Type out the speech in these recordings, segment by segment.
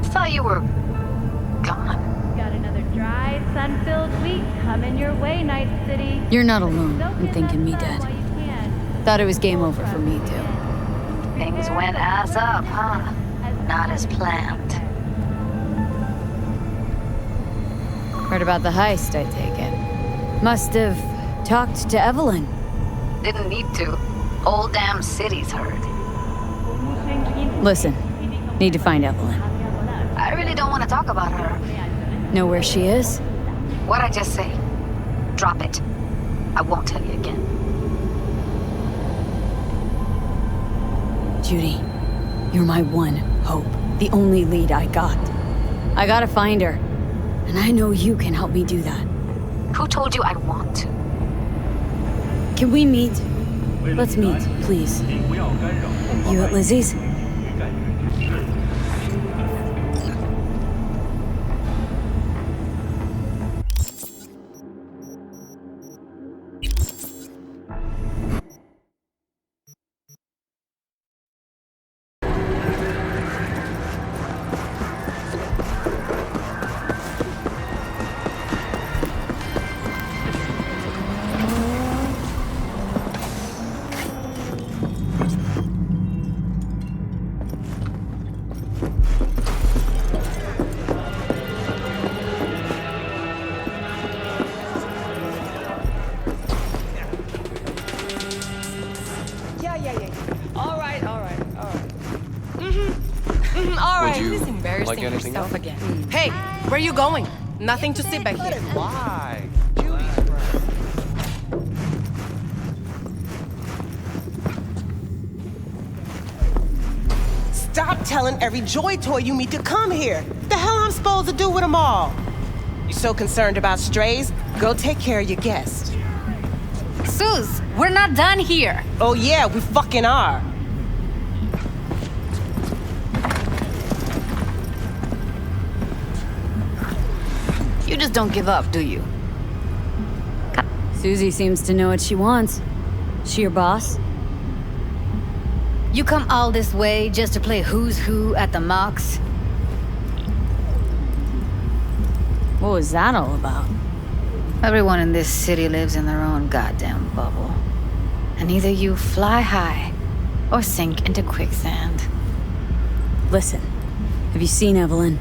Thought you were gone. Got another dry, sun-filled week coming your way, Night City. You're not alone in thinking me dead. Thought it was game over for me, too. Things went ass up, huh? Not as planned. Heard about the heist, I take it. Must have talked to Evelyn. Didn't need to. Whole damn city's heard. Listen, need to find Evelyn. I really don't want to talk about her. Know where she is? What'd I just say? Drop it. I won't tell you again. Judy, you're my one hope. The only lead I got. I gotta find her. And I know you can help me do that. Who told you I want to? Can we meet? Let's meet, please. You at Lizzie's? Like anything else? Again. Hey, where are you going? Nothing to sit back here. Why? Stop telling every Joy Toy you meet to come here. The hell I'm supposed to do with them all? You so concerned about strays? Go take care of your guest. Suze, we're not done here. Oh yeah, we fucking are. You just don't give up, do you? Susie seems to know what she wants. She your boss? You come all this way just to play who's who at the mocks? What was that all about? Everyone in this city lives in their own goddamn bubble. And either you fly high or sink into quicksand. Listen, have you seen Evelyn?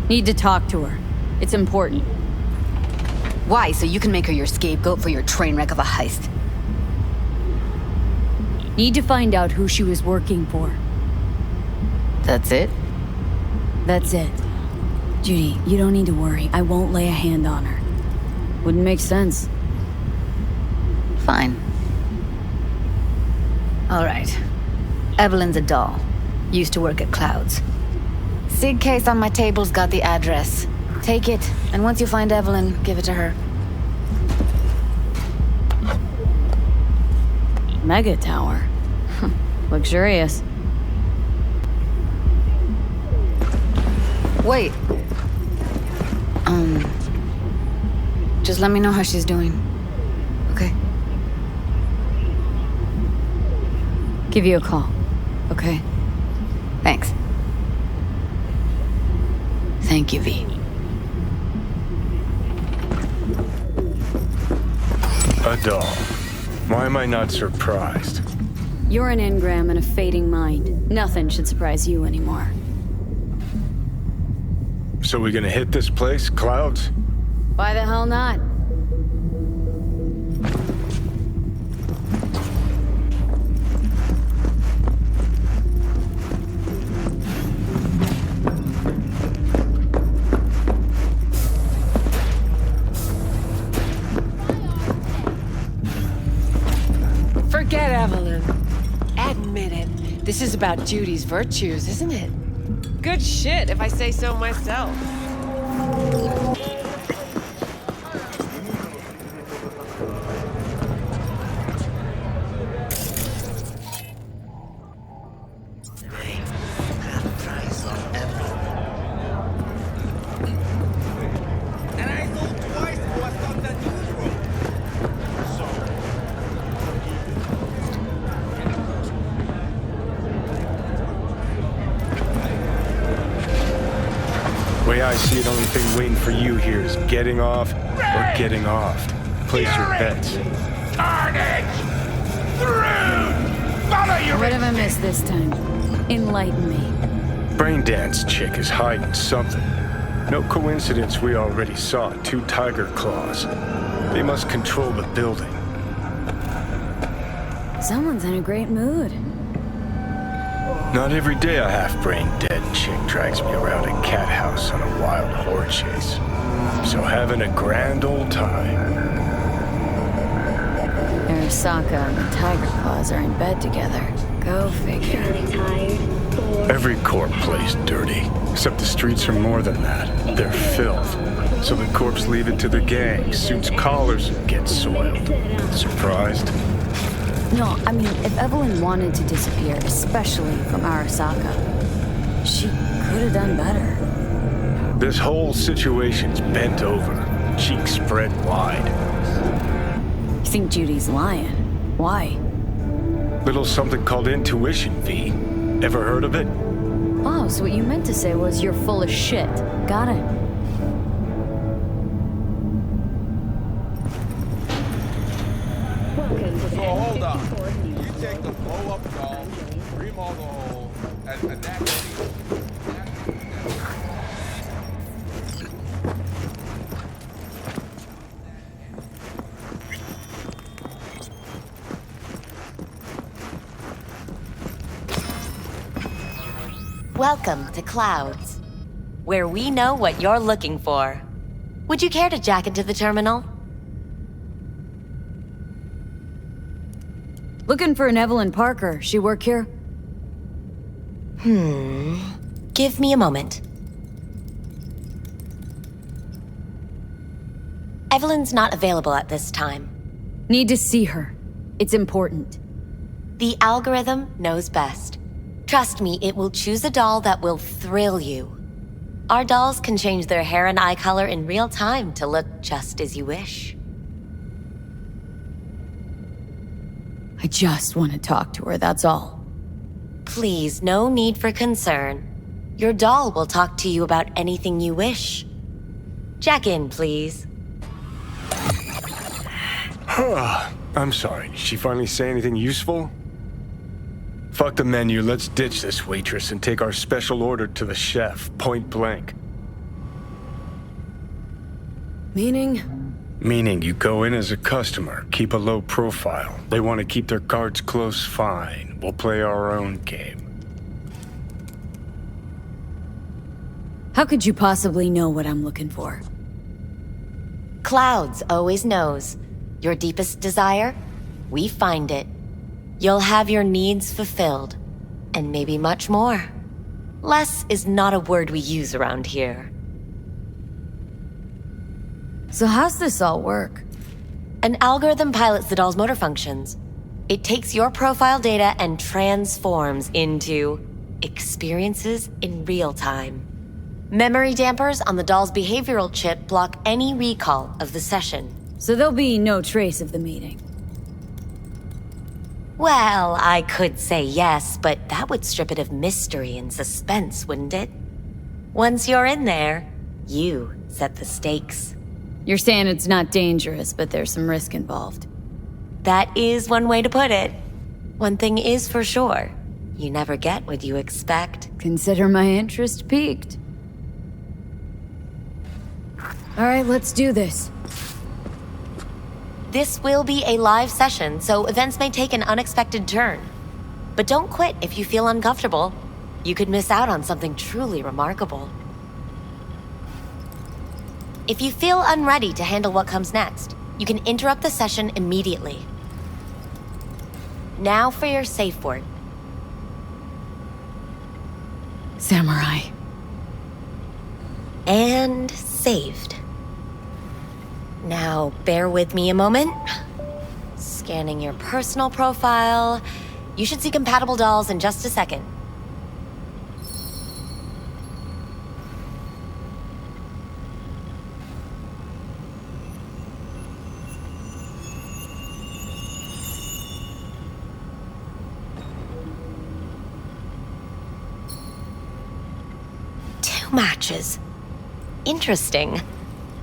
Need to talk to her. It's important. Why? So you can make her your scapegoat for your train wreck of a heist? Need to find out who she was working for. That's it? That's it. Judy, you don't need to worry. I won't lay a hand on her. Wouldn't make sense. Fine. All right. Evelyn's a doll. Used to work at Clouds. Sig case on my table's got the address. Take it, and once you find Evelyn, give it to her. Mega tower. Luxurious. Wait. Just let me know how she's doing. Okay? Give you a call, okay? Thanks. Thank you, V. A doll. Why am I not surprised? You're an engram and a fading mind. Nothing should surprise you anymore. So we gonna hit this place, Clouds? Why the hell not? Forget Evelyn. Admit it. This is about Judy's virtues, isn't it? Good shit, if I say so myself. way I see it, only thing waiting for you here is getting off or getting off. Place your bets. Carnage! Through! Follow your... What have I missed this time? Enlighten me. Braindance chick is hiding something. No coincidence we already saw 2 tiger claws. They must control the building. Someone's in a great mood. Not every day a half-brain dead chick drags me around a cat house on a wild horde chase. So having a grand old time. Arasaka and the Tiger Claws are in bed together. Go figure. Every corp plays dirty, except the streets are more than that. They're filth. So the corps leave it to the gang, suits collars, and get soiled. Surprised? No, I mean, if Evelyn wanted to disappear, especially from Arasaka, she could have done better. This whole situation's bent over, cheeks spread wide. You think Judy's lying? Why? Little something called intuition, V. Ever heard of it? Oh, so what you meant to say was you're full of shit. Got it. So hold on. You take the blow-up doll, remodel the hole, and that... Welcome to Clouds, where we know what you're looking for. Would you care to jack into the terminal? Looking for an Evelyn Parker. She work here? Give me a moment. Evelyn's not available at this time. Need to see her. It's important. The algorithm knows best. Trust me, it will choose a doll that will thrill you. Our dolls can change their hair and eye color in real time to look just as you wish. I just want to talk to her, that's all. Please, no need for concern. Your doll will talk to you about anything you wish. Jack in, please. I'm sorry, did she finally say anything useful? Fuck the menu, let's ditch this waitress and take our special order to the chef, point blank. Meaning? Meaning you go in as a customer, keep a low profile. They want to keep their cards close, fine. We'll play our own game. How could you possibly know what I'm looking for? Clouds always knows. Your deepest desire, we find it. You'll have your needs fulfilled, and maybe much more. Less is not a word we use around here. So how's this all work? An algorithm pilots the doll's motor functions. It takes your profile data and transforms into experiences in real time. Memory dampers on the doll's behavioral chip block any recall of the session. So there'll be no trace of the meeting. Well, I could say yes, but that would strip it of mystery and suspense, wouldn't it? Once you're in there, you set the stakes. You're saying it's not dangerous, but there's some risk involved. That is one way to put it. One thing is for sure, you never get what you expect. Consider my interest piqued. All right, let's do this. This will be a live session, so events may take an unexpected turn. But don't quit if you feel uncomfortable. You could miss out on something truly remarkable. If you feel unready to handle what comes next, you can interrupt the session immediately. Now for your safe word. Samurai. And saved. Now, bear with me a moment. Scanning your personal profile. You should see compatible dolls in just a second. Two matches. interesting.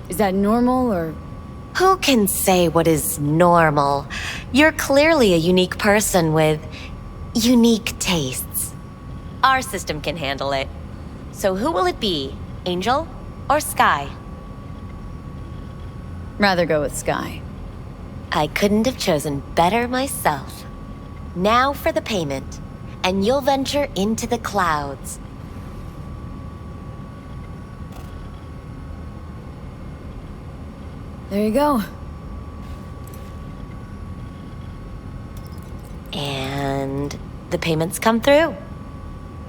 Is that normal or... Who can say what is normal? You're clearly a unique person with unique tastes. Our system can handle it. So who will it be? Angel or Sky? Rather go with Sky. I couldn't have chosen better myself. Now for the payment, and you'll venture into the clouds. There you go. And the payments come through.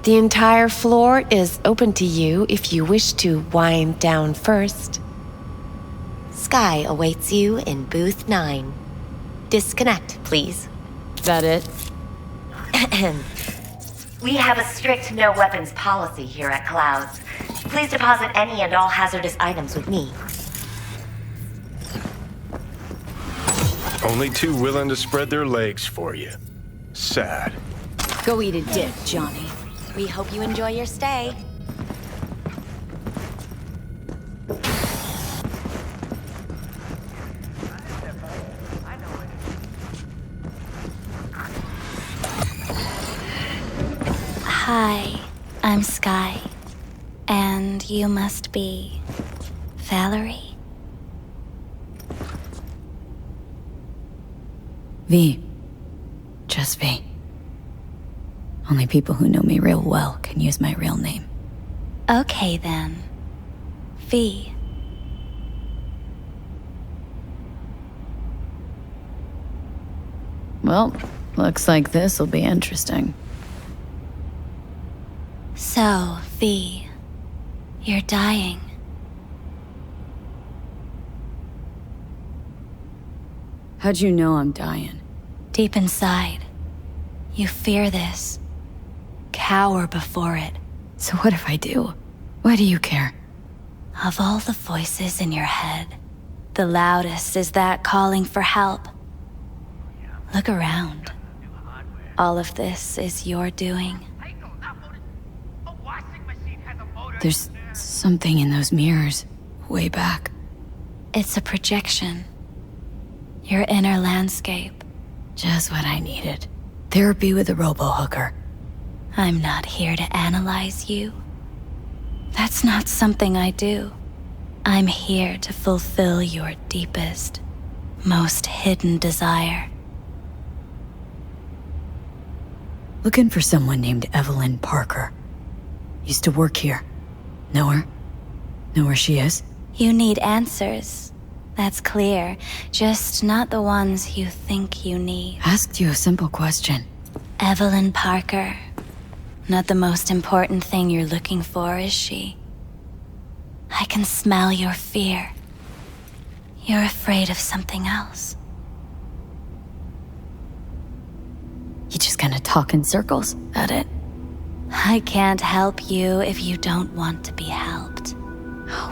The entire floor is open to you if you wish to wind down first. Sky awaits you in booth 9. Disconnect, please. That it? We have a strict no weapons policy here at Clouds. Please deposit any and all hazardous items with me. Only two willing to spread their legs for you. Sad. Go eat a dick, Johnny. We hope you enjoy your stay. Hi, I'm Sky. And you must be... Valerie? V. Just V. Only people who know me real well can use my real name. Okay then. V. Well, looks like this'll be interesting. So, V. You're dying. How'd you know I'm dying? Deep inside, you fear this. Cower before it. So what if I do? Why do you care? Of all the voices in your head, the loudest is that calling for help. Look around. All of this is your doing. There's something in those mirrors, way back. It's a projection. Your inner landscape. Just what I needed. Therapy with a robo-hooker. I'm not here to analyze you. That's not something I do. I'm here to fulfill your deepest, most hidden desire. Looking for someone named Evelyn Parker. Used to work here. Know her? Know where she is? You need answers. That's clear. Just not the ones you think you need. Asked you a simple question. Evelyn Parker. Not the most important thing you're looking for, is she? I can smell your fear. You're afraid of something else. You just gonna talk in circles? That it? I can't help you if you don't want to be helped.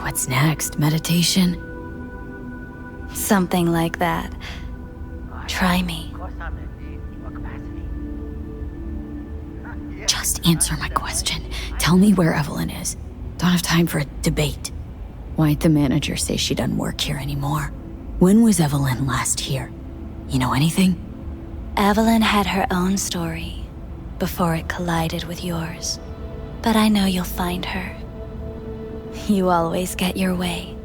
What's next? Meditation? Something like that. Try me. Just answer my question. Tell me where Evelyn is. Don't have time for a debate. Why'd the manager say she doesn't work here anymore? When was Evelyn last here? You know anything? Evelyn had her own story before it collided with yours. But I know you'll find her. You always get your way.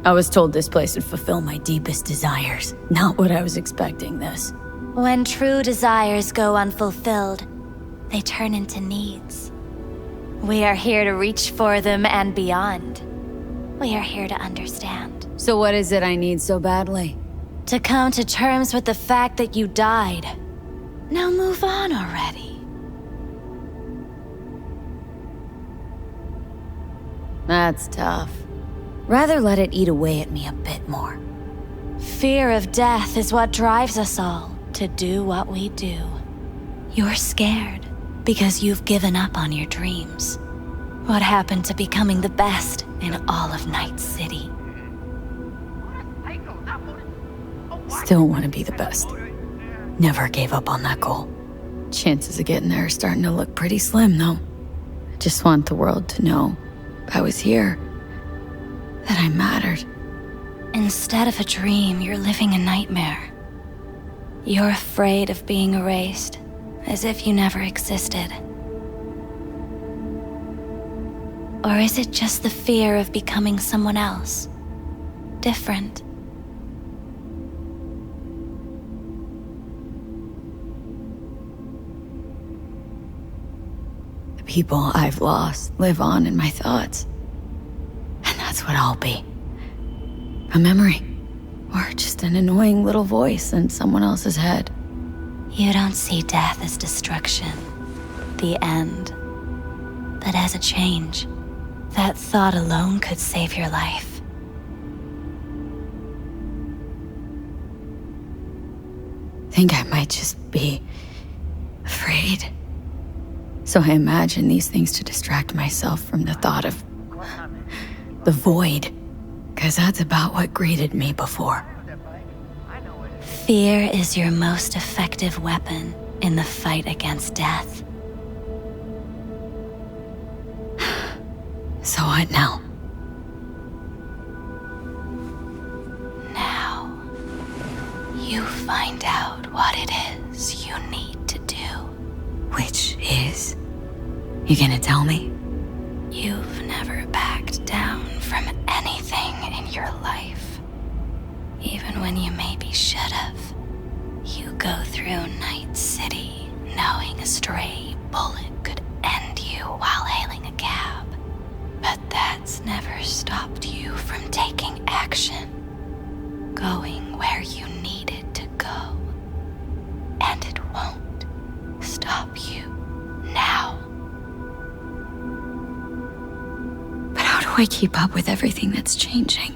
I was told this place would fulfill my deepest desires. Not what I was expecting this. When true desires go unfulfilled, they turn into needs. We are here to reach for them and beyond. We are here to understand. So what is it I need so badly? To come to terms with the fact that you died. Now move on already. That's tough. Rather let it eat away at me a bit more. Fear of death is what drives us all to do what we do. You're scared because you've given up on your dreams. What happened to becoming the best in all of Night City? Still want to be the best. Never gave up on that goal. Chances of getting there are starting to look pretty slim, though. I just want the world to know I was here, that I mattered. Instead of a dream, you're living a nightmare. You're afraid of being erased, as if you never existed. Or is it just the fear of becoming someone else? Different? The people I've lost live on in my thoughts. And that's what I'll be. A memory. Or just an annoying little voice in someone else's head. You don't see death as destruction, the end, but as a change. That thought alone could save your life. Think I might just be afraid. So I imagine these things to distract myself from the thought of the void. 'Cause that's about what greeted me before. Fear is your most effective weapon in the fight against death. So what now? Now, you find out what it is you need to do. Which is? You gonna tell me? You've never backed down from anything in your life. Even when you maybe should have. You go through Night City knowing a stray bullet could end you while hailing a cab. But that's never stopped you from taking action. Going where you needed to go. And it won't stop you now. But how do I keep up with everything that's changing?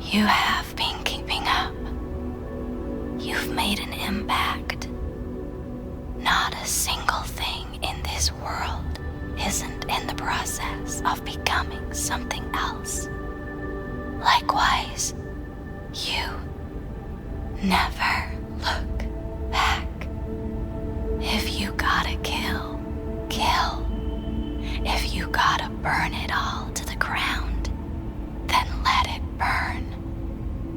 You have been keeping up. You've made an impact. Not a single thing in this world isn't in the process of becoming something else. Likewise, you never look back. If you gotta kill, kill. If you gotta burn it all to the ground, then let it burn.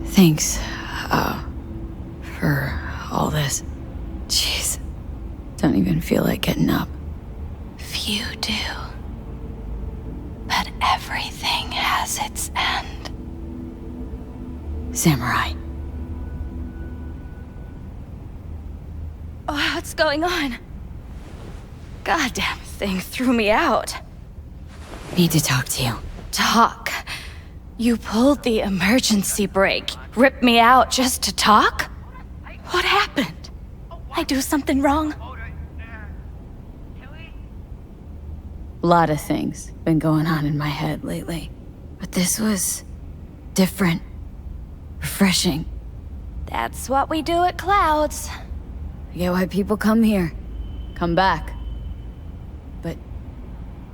Thanks, for all this. Jeez, don't even feel like getting up. Few do. But everything has its end. Samurai. Oh, what's going on? Goddamn thing threw me out. Need to talk to you. Talk? You pulled the emergency brake, ripped me out just to talk? What happened? I do something wrong? A lot of things been going on in my head lately. But this was different. Refreshing. That's what we do at Clouds. I get why people come here. Come back. But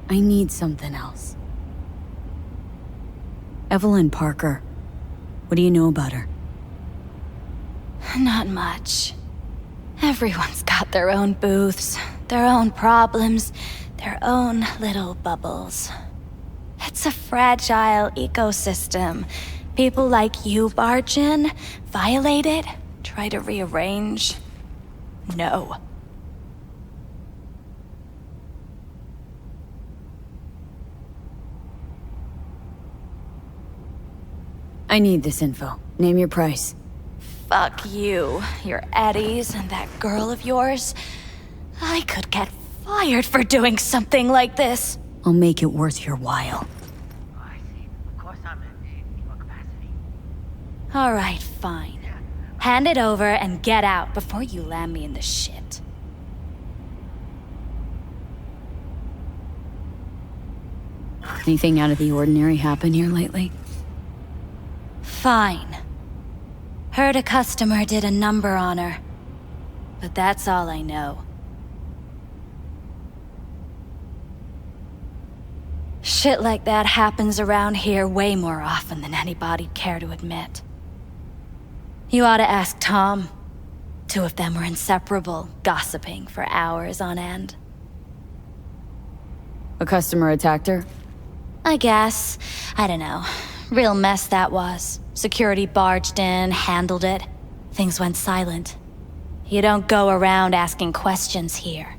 I need something else. Evelyn Parker. What do you know about her? Not much. Everyone's got their own booths, their own problems, their own little bubbles. It's a fragile ecosystem. People like you barge in, violate it, try to rearrange. No. I need this info. Name your price. Fuck you, your eddies, and that girl of yours. I could get fired for doing something like this. I'll make it worth your while. All right, fine. Hand it over and get out before you land me in the shit. Anything out of the ordinary happen here lately? Fine. Heard a customer did a number on her. But that's all I know. Shit like that happens around here way more often than anybody'd care to admit. You ought to ask Tom. Two of them were inseparable, gossiping for hours on end. A customer attacked her? I guess. I don't know. Real mess that was. Security barged in, handled it. Things went silent. You don't go around asking questions here.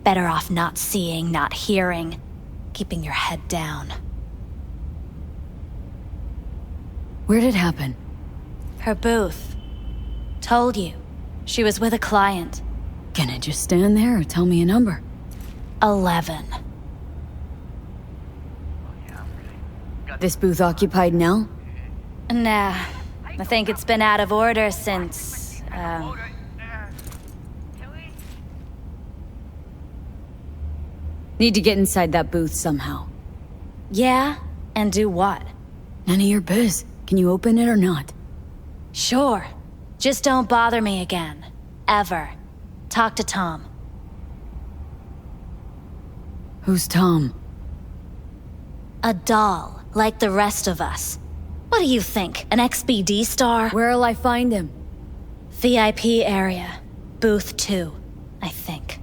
Better off not seeing, not hearing. Keeping your head down. Where'd it happen? Her booth. Told you. She was with a client. Can I just stand there or tell me a number? 11. This booth occupied now? Nah. I think it's been out of order since, Need to get inside that booth somehow. Yeah? And do what? None of your biz. Can you open it or not? Sure. Just don't bother me again. Ever. Talk to Tom. Who's Tom? A doll, like the rest of us. What do you think, an XBD star? Where'll I find him? VIP area. Booth 2, I think.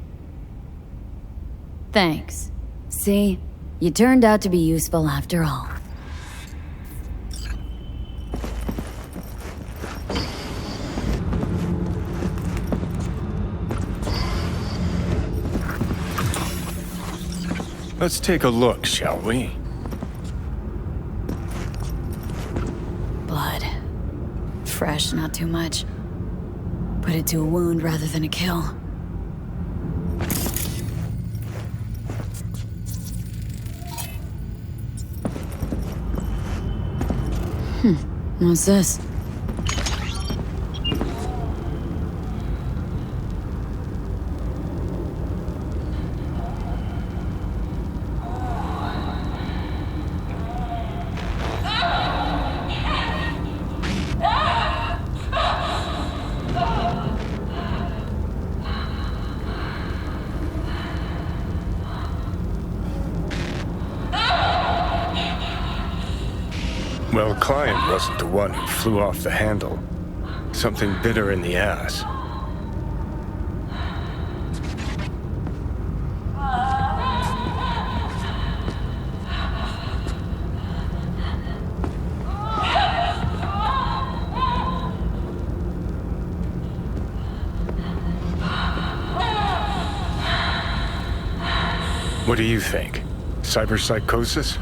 Thanks. See? You turned out to be useful after all. Let's take a look, shall we? Blood. Fresh, not too much. Put it to a wound rather than a kill. What's this? Well, client wasn't the one who flew off the handle. Something bit her in the ass. What do you think? Cyberpsychosis?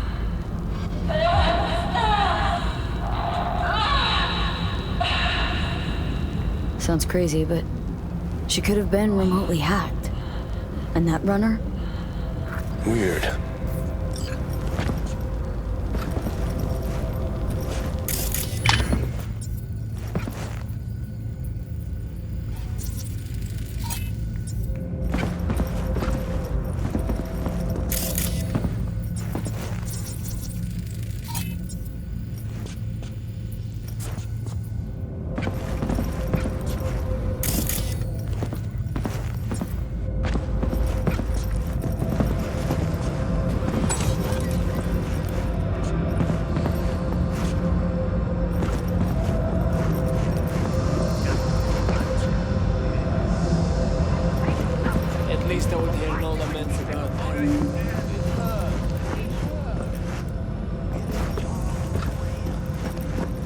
Sounds crazy, but she could have been remotely hacked. And that runner? Weird.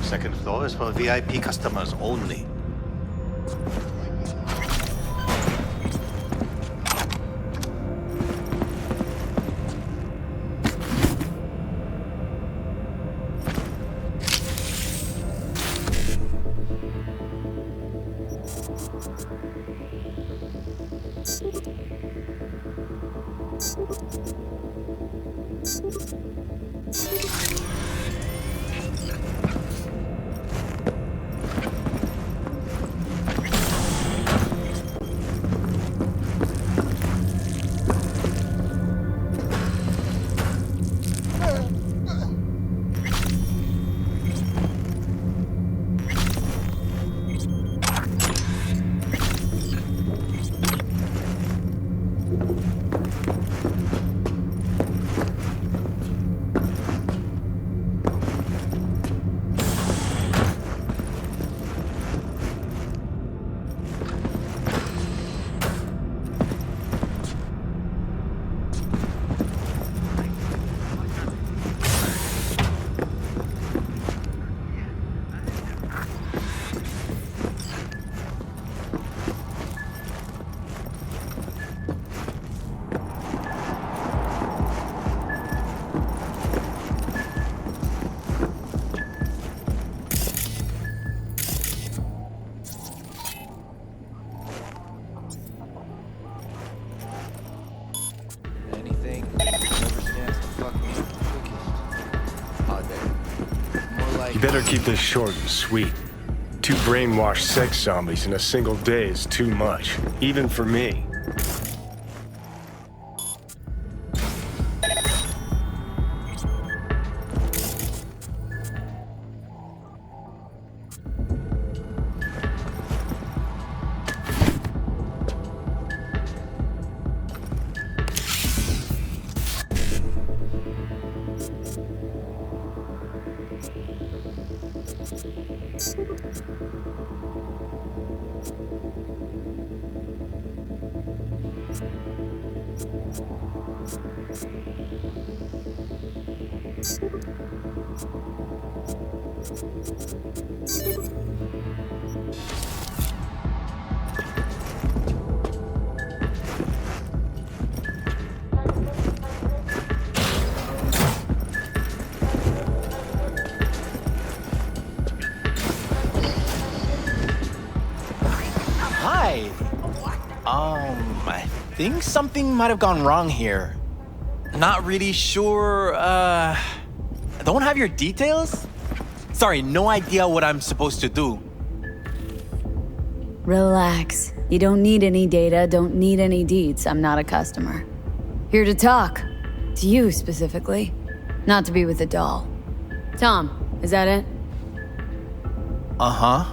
Second floor is for VIP customers only. You better keep this short and sweet. 2 brainwashed sex zombies in a single day is too much, even for me. Hi. I think something might have gone wrong here. Not really sure, don't have your details? Sorry, no idea what I'm supposed to do. Relax. You don't need any data, don't need any deeds. I'm not a customer. Here to talk. To you, specifically. Not to be with a doll. Tom, is that it? Uh-huh.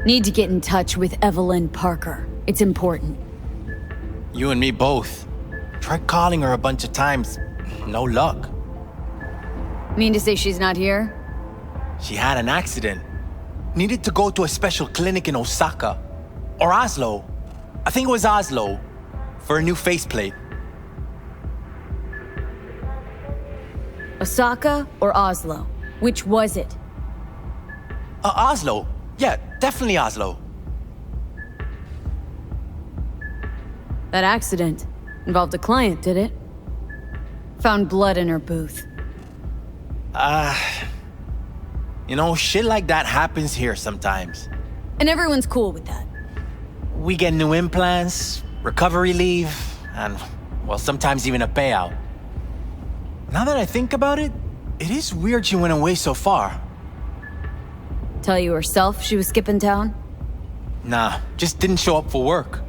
Need to get in touch with Evelyn Parker. It's important. You and me both. Tried calling her a bunch of times. No luck. Mean to say she's not here? She had an accident. Needed to go to a special clinic in Osaka. Or Oslo. I think it was Oslo. For a new faceplate. Osaka or Oslo? Which was it? Oslo. Yeah, definitely Oslo. That accident involved a client, did it? Found blood in her booth. You know, shit like that happens here sometimes. And everyone's cool with that. We get new implants, recovery leave, and, well, sometimes even a payout. Now that I think about it, it is weird she went away so far. Tell you herself she was skipping town? Nah, just didn't show up for work.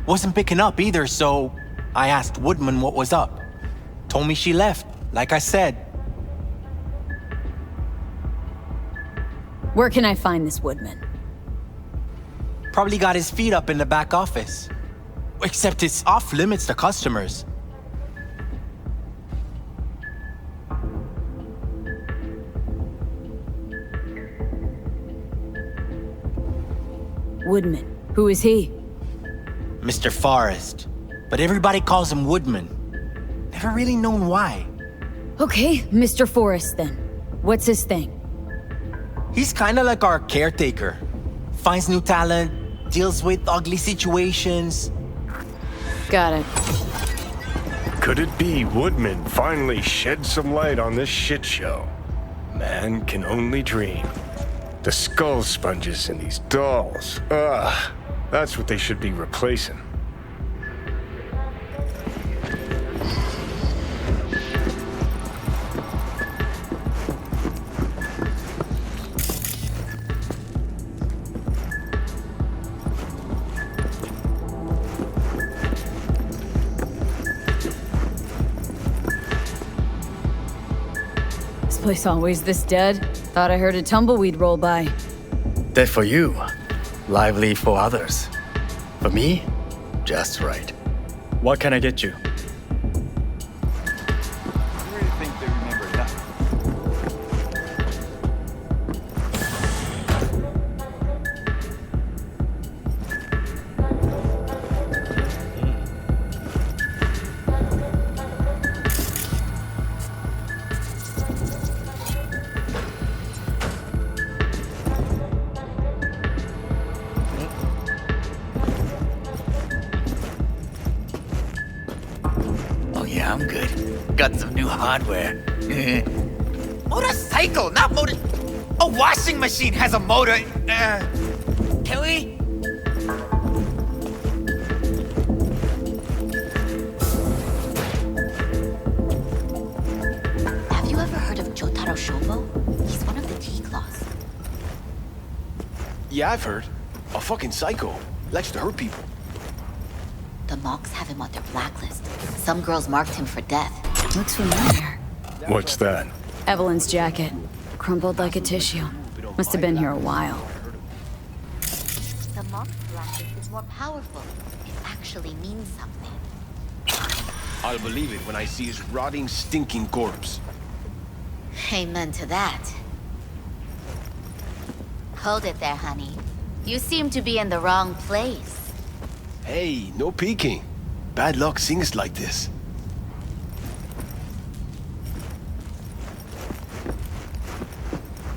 Wasn't picking up either, so I asked Woodman what was up. Told me she left, like I said. Where can I find this Woodman? Probably got his feet up in the back office. Except it's off limits to customers. Woodman. Who is he? Mr. Forrest. But everybody calls him Woodman. Never really known why. Okay, Mr. Forrest then. What's his thing? He's kinda like our caretaker. Finds new talent, deals with ugly situations. Got it. Could it be Woodman finally shed some light on this shit show? Man can only dream. The skull sponges in these dolls. Ugh, that's what they should be replacing. This place always this dead? Thought I heard a tumbleweed roll by. Dead for you, lively for others. For me, just right. What can I get you? I'm good. Got some new hardware. Motorcycle, not motor... A washing machine has a motor. Can we? Have you ever heard of Jotaro Shobo? Yeah, I've heard. A fucking psycho. Likes to hurt people. The Mox have him on their blacklist. Some girls marked him for death. Looks familiar. What's that? Evelyn's jacket. Crumpled like a tissue. Must have been here a while. The Mox blacklist is more powerful. It actually means something. I'll believe it when I see his rotting, stinking corpse. Amen to that. Hold it there, honey. You seem to be in the wrong place. Hey, no peeking. Bad luck sings like this.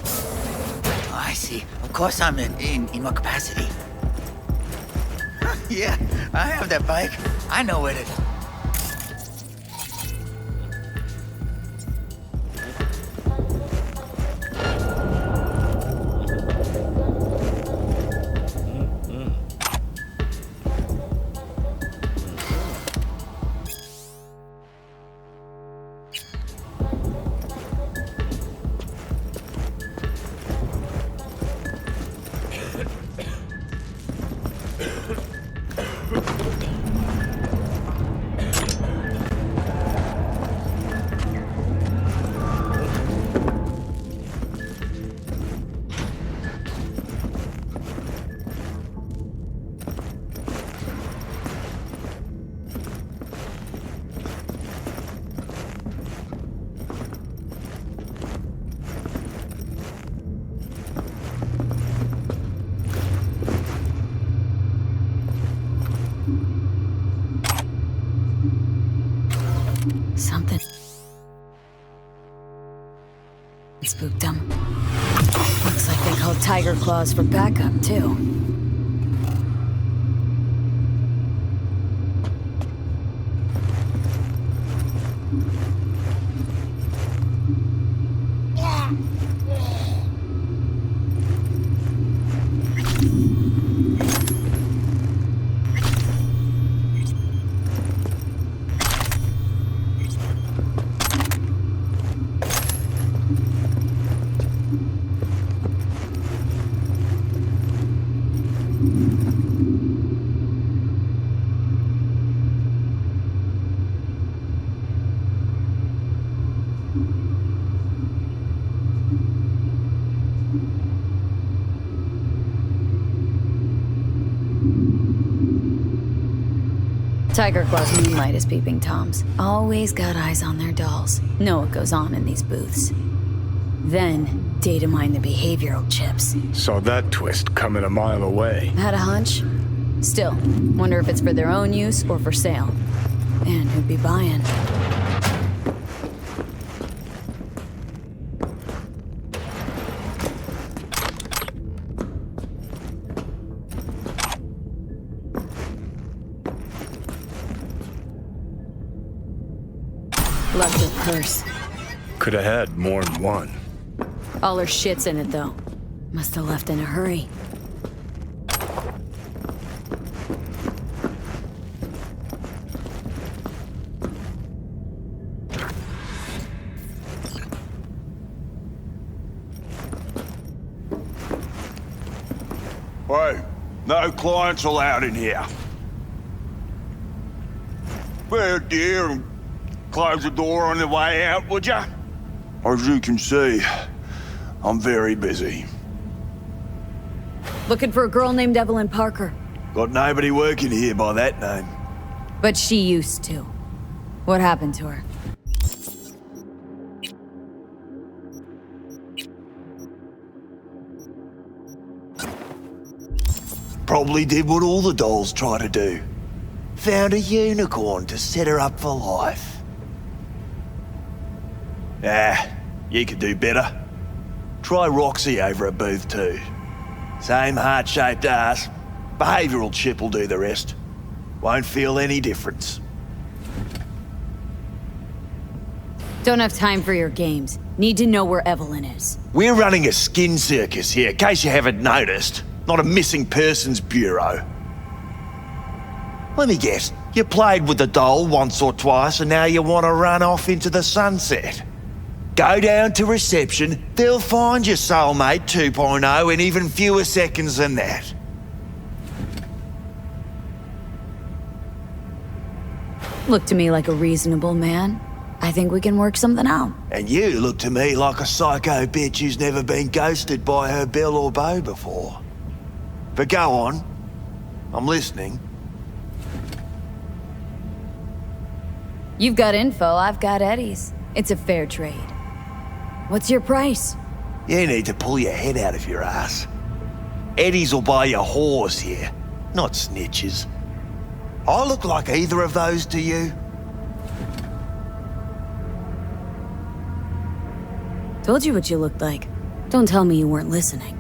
Oh, I see. Of course I'm in what capacity? Yeah, I have that bike. I know it is. Something spooked them. Looks like they called Tiger Claws for backup, too. Tiger Claw's moonlight is peeping Toms. Always got eyes on their dolls. Know what goes on in these booths. Then, data mine the behavioral chips. Saw that twist coming a mile away. Had a hunch? Still, wonder if it's for their own use or for sale. And who'd be buying? Left her purse. Could have had more than one. All her shit's in it, though. Must have left in a hurry. Hey, no clients allowed in here. Well, dear, and close the door on the way out, would ya? As you can see, I'm very busy. Looking for a girl named Evelyn Parker. Got nobody working here by that name. But she used to. What happened to her? Probably did what all the dolls try to do. Found a unicorn to set her up for life. Ah, you could do better. Try Roxy over at Booth 2. Same heart-shaped ass. Behavioral chip will do the rest. Won't feel any difference. Don't have time for your games. Need to know where Evelyn is. We're running a skin circus here, in case you haven't noticed. Not a missing persons bureau. Let me guess, you played with the doll once or twice and now you want to run off into the sunset. Go down to reception, they'll find your soulmate 2.0 in even fewer seconds than that. Look to me like a reasonable man. I think we can work something out. And you look to me like a psycho bitch who's never been ghosted by her belle or beau before. But go on. I'm listening. You've got info, I've got Eddie's. It's a fair trade. What's your price? You need to pull your head out of your ass. Eddie's will buy you whores here, not snitches. I look like either of those to you? Told you what you looked like. Don't tell me you weren't listening.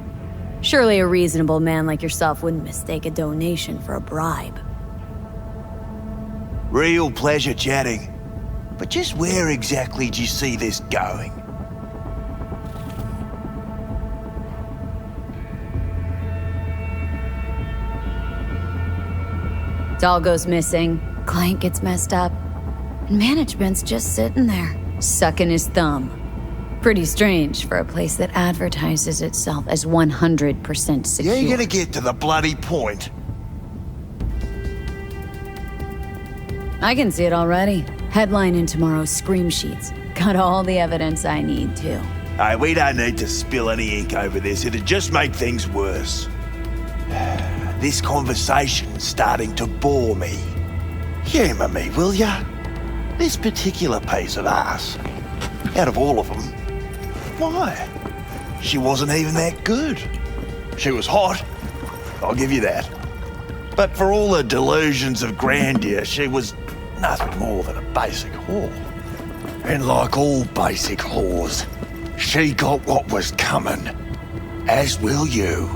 Surely a reasonable man like yourself wouldn't mistake a donation for a bribe. Real pleasure chatting. But just where exactly do you see this going? Doll goes missing, client gets messed up, and management's just sitting there, sucking his thumb. Pretty strange for a place that advertises itself as 100% secure. You ain't gonna get to the bloody point. I can see it already. Headline in tomorrow's scream sheets. Got all the evidence I need, too. Hey, we don't need to spill any ink over this. It'd just make things worse. This conversation's starting to bore me. Humour me, will ya? This particular piece of ass, out of all of them, why? She wasn't even that good. She was hot, I'll give you that. But for all her delusions of grandeur, she was nothing more than a basic whore. And like all basic whores, she got what was coming, as will you.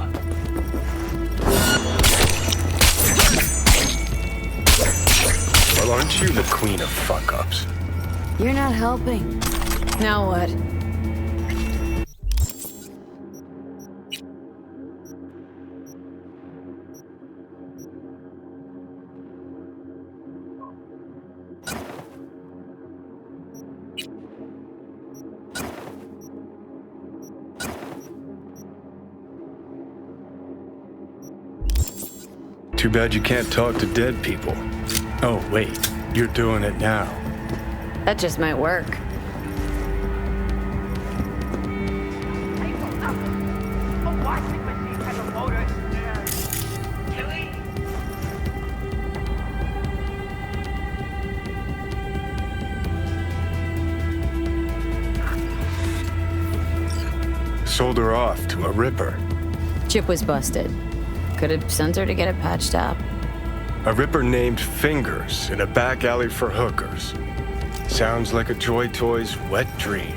Well, aren't you the queen of fuck-ups? You're not helping. Now what? Too bad you can't talk to dead people. Oh, wait, you're doing it now. That just might work. Sold her off to a ripper. Chip was busted. Could have sent her to get it patched up. A ripper named Fingers in a back alley for hookers. Sounds like a Joy Toy's wet dream.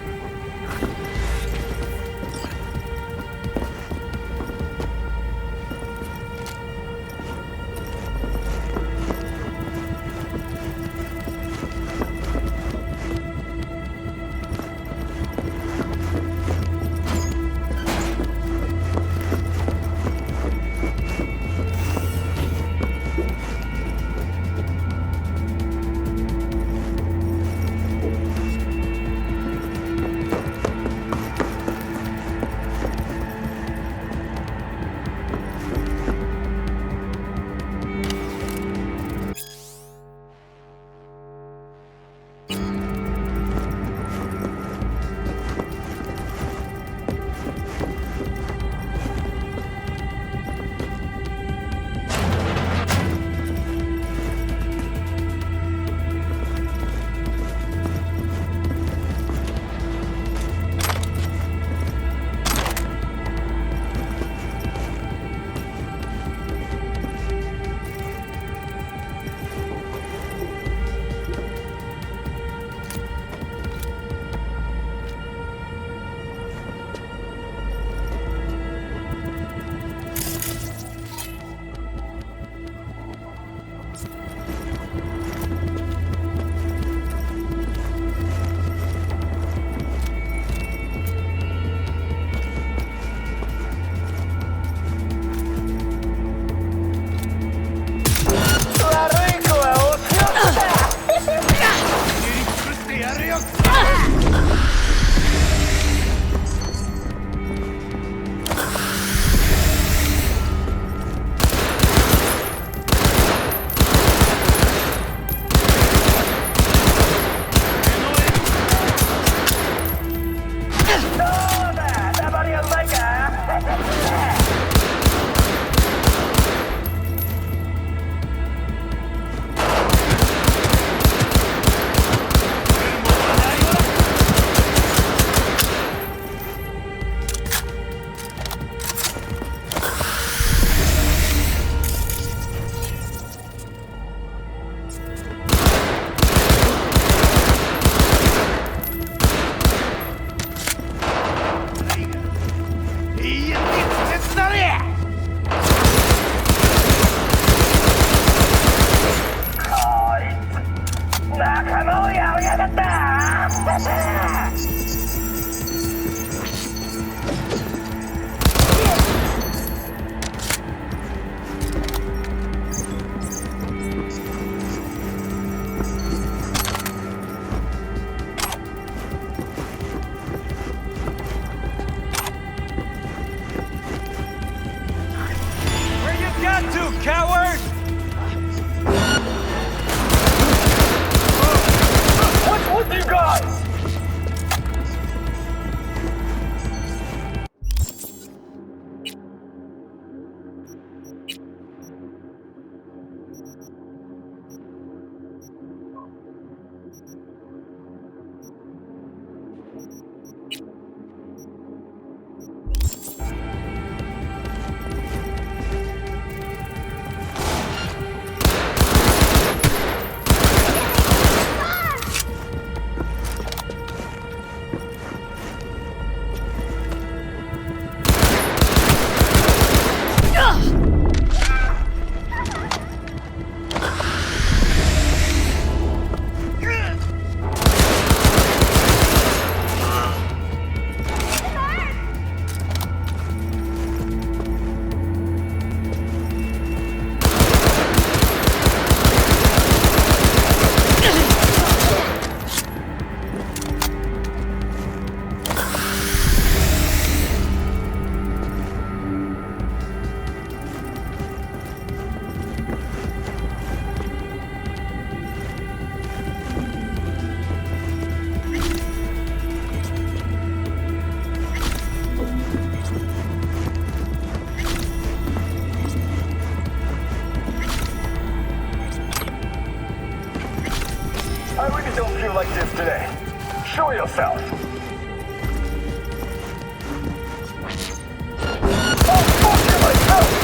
I really don't feel like this today. Show yourself. Oh, fuck you myself!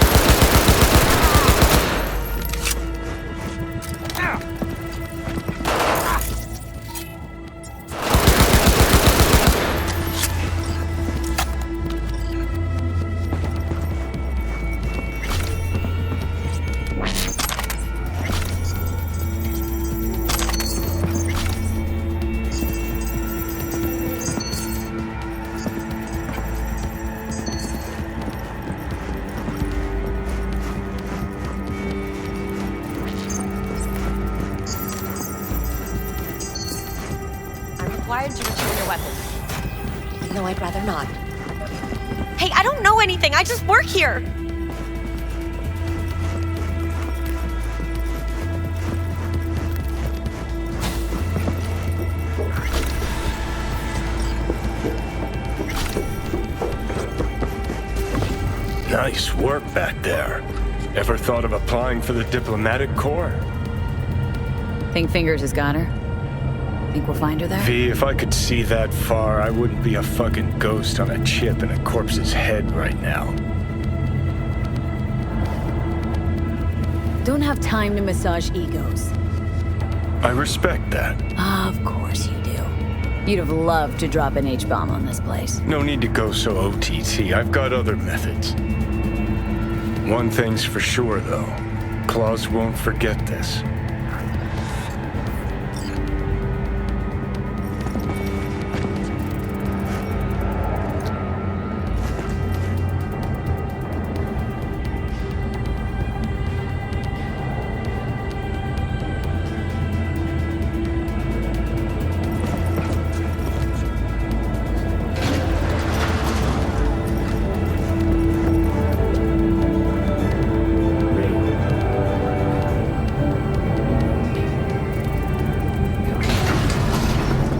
Required to return your weapon. Even though I'd rather not. Hey, I don't know anything. I just work here. Nice work back there. Ever thought of applying for the diplomatic corps? Think Fingers has got her? Think we'll find her there? V, if I could see that far, I wouldn't be a fucking ghost on a chip in a corpse's head right now. Don't have time to massage egos. I respect that. Of course you do. You'd have loved to drop an H-bomb on this place. No need to go so OTT. I've got other methods. One thing's for sure, though. Claus won't forget this.